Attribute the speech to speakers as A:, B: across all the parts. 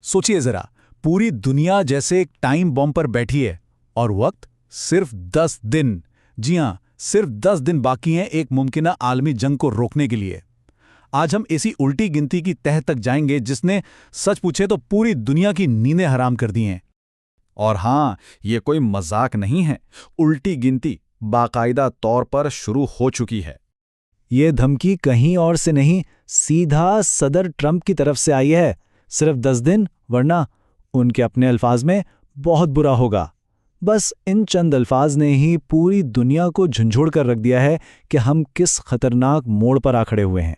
A: सोचिए जरा, पूरी दुनिया जैसे एक टाइम बॉम्ब पर बैठी है और वक्त सिर्फ 10 दिन। जी हां, सिर्फ 10 दिन बाकी हैं एक मुमकिना आलमी जंग को रोकने के लिए। आज हम ऐसी उल्टी गिनती की तह तक जाएंगे जिसने सच पूछे तो पूरी दुनिया की नींदें हराम कर दी हैं।
B: और हाँ, ये कोई मजाक नहीं है। उल्टी गिनती बाकायदा तौर पर शुरू हो चुकी है।
C: ये धमकी कहीं और से नहीं, सीधा सदर ट्रंप की तरफ से आई है। सिर्फ 10 दिन, वरना उनके अपने अल्फाज में बहुत बुरा होगा। बस इन चंद अल्फाज ने ही पूरी दुनिया को झंझोड़ कर रख दिया है कि हम किस खतरनाक मोड़ पर आ खड़े हुए हैं।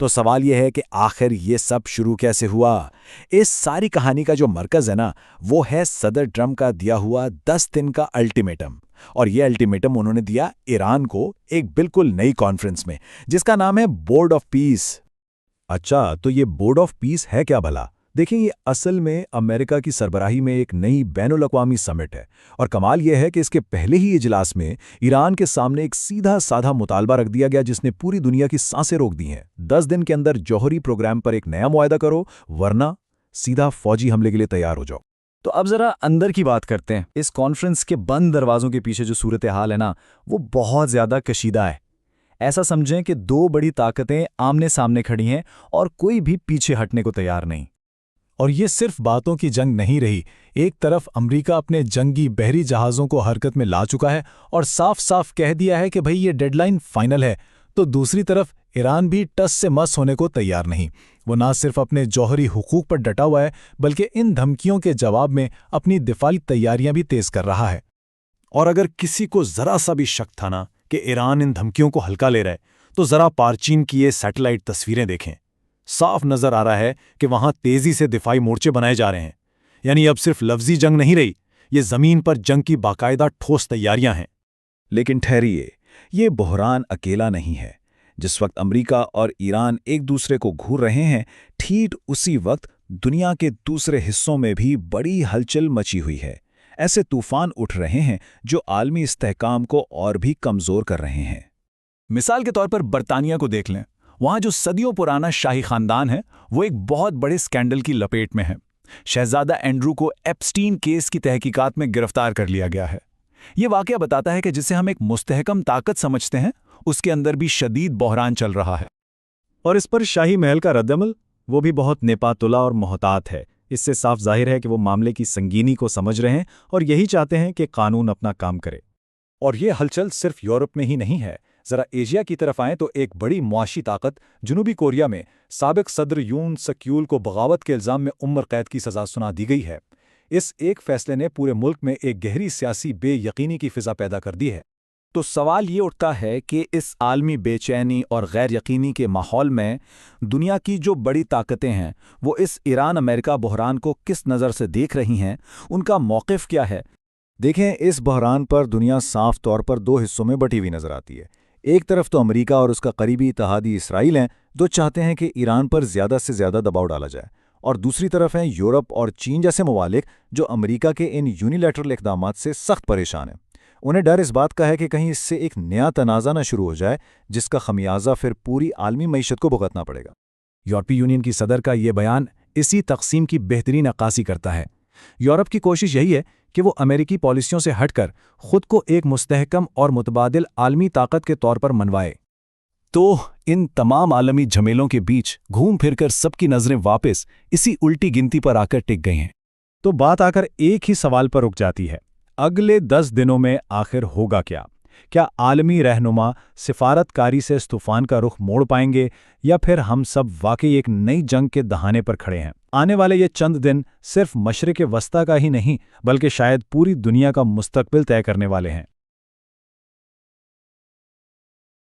B: तो सवाल यह है कि आखिर ये सब शुरू कैसे हुआ? इस सारी कहानी का जो मरकज है ना, वो है सदर ट्रंप का दिया हुआ 10 दिन का अल्टीमेटम। और ये अल्टीमेटम उन्होंने दिया ईरान को एक बिल्कुल नई कॉन्फ्रेंस में, जिसका नाम है बोर्ड ऑफ पीस।
C: अच्छा, तो ये बोर्ड ऑफ पीस है क्या भला? देखिए, ये असल में अमेरिका की सरबराही में एक नई बैनुल-अक़वामी समिट है। और कमाल यह है कि इसके पहले ही इजलास में ईरान के सामने एक सीधा साधा मुतालबा रख दिया गया जिसने पूरी दुनिया की सांसें रोक दी हैं। 10 दिन के अंदर जौहरी प्रोग्राम पर एक नया मुआहदा करो, वरना सीधा फौजी हमले के लिए तैयार हो जाओ। तो अब जरा अंदर की बात करते हैं। इस कॉन्फ्रेंस के बंद दरवाजों के पीछे जो सूरत हाल है ना, वो बहुत ज्यादा कशीदा है। ऐसा समझें कि दो बड़ी ताकतें आमने सामने खड़ी हैं और कोई भी पीछे हटने को तैयार नहीं।
A: और ये सिर्फ बातों की जंग नहीं रही। एक तरफ अमेरिका अपने जंगी बहरी जहाज़ों को हरकत में ला चुका है और साफ साफ कह दिया है कि भाई ये डेडलाइन फाइनल है, तो दूसरी तरफ ईरान भी टस से मस होने को तैयार नहीं। वो ना सिर्फ अपने जौहरी हुकूक पर डटा हुआ है, बल्कि इन धमकियों के जवाब में अपनी दिफाई तैयारियां भी तेज कर रहा है।
C: और अगर किसी को जरा सा भी शक था ना कि ईरान इन धमकियों को हल्का ले रहा है, तो जरा पारचीन की ये सैटेलाइट तस्वीरें देखें। साफ नजर आ रहा है कि वहां तेजी से दिफाई मोर्चे बनाए जा रहे हैं। यानी अब सिर्फ लफ्जी जंग नहीं रही, ये जमीन पर जंग की बाकायदा ठोस तैयारियां हैं। लेकिन ठहरिए, ये बहरान अकेला नहीं है। जिस वक्त अमेरिका और ईरान एक दूसरे को घूर रहे हैं, ठीक उसी वक्त दुनिया के दूसरे हिस्सों में भी बड़ी हलचल मची हुई है। ऐसे तूफान उठ रहे हैं जो आलमी इस्तेहकाम को और भी कमजोर कर रहे हैं।
A: मिसाल के तौर पर बरतानिया को देख लें। वहां जो सदियों पुराना शाही खानदान है, वो एक बहुत बड़े स्कैंडल की लपेट में है। शहजादा एंड्रू को एप्स्टीन केस की तहकीकात में गिरफ्तार कर लिया गया है। ये वाकया बताता है कि जिसे हम एक मुस्तहकम ताकत समझते हैं, उसके अंदर भी शदीद बहरान चल रहा है।
C: और इस पर शाही महल का रद्दअमल, वो भी बहुत नेपातुला और मोहतात है। इससे साफ जाहिर है कि वो मामले की संगीनी को समझ रहे हैं और यही चाहते हैं कि कानून अपना काम करे।
B: और ये हलचल सिर्फ यूरोप में ही नहीं है। जरा एशिया की तरफ आएं तो एक बड़ी मुआशी ताकत जनूबी कोरिया में साबिक सदर यून सक्यूल को बगावत के इल्जाम में उम्र कैद की सजा सुना दी गई है। इस एक फैसले ने पूरे मुल्क में एक गहरी सियासी बेयकीनी की फिजा पैदा कर दी है।
A: तो सवाल ये उठता है कि इस आलमी बेचैनी और गैर यकीनी के माहौल में दुनिया की जो बड़ी ताकतें हैं, वो इस ईरान अमेरिका बहरान को किस नज़र से देख रही हैं, उनका मौक़िफ़ क्या है?
C: देखें, इस बहरान पर दुनिया साफ तौर पर दो हिस्सों में बटी हुई नजर आती है। एक तरफ तो अमेरिका और उसका करीबी इत्तेहादी इसराइल हैं, जो चाहते हैं कि ईरान पर ज़्यादा से ज़्यादा दबाव डाला जाए। और दूसरी तरफ हैं यूरोप और चीन जैसे ममालिक जो अमेरिका के इन यूनिलैटरल इक़दामात से सख्त परेशान हैं। उन्हें डर इस बात का है कि कहीं इससे एक नया तनाज़ा न शुरू हो जाए, जिसका खमियाजा फिर पूरी आलमी मईशत को भुगतना पड़ेगा।
A: यूरोपीय यूनियन की सदर का ये बयान इसी तकसीम की बेहतरीन अक्कासी करता है। यूरोप की कोशिश यही है कि वो अमेरिकी पॉलिसियों से हटकर खुद को एक मुस्तहकम और मुतबादिल आलमी ताकत के तौर पर मनवाए। तो इन तमाम आलमी झमेलों के बीच घूम फिरकर सबकी नज़रें वापस इसी उल्टी गिनती पर आकर टिक गई हैं।
C: तो बात आकर एक ही सवाल पर रुक जाती है, अगले 10 दिनों में आखिर होगा क्या? क्या आलमी रहनुमा सिफारतकारी से इस तूफान का रुख मोड़ पाएंगे, या फिर हम सब वाकई एक नई जंग के दहाने पर खड़े हैं? आने वाले ये चंद दिन सिर्फ मशरिक़ वस्ता का ही नहीं, बल्कि शायद पूरी दुनिया का मुस्तकबिल तय करने वाले हैं।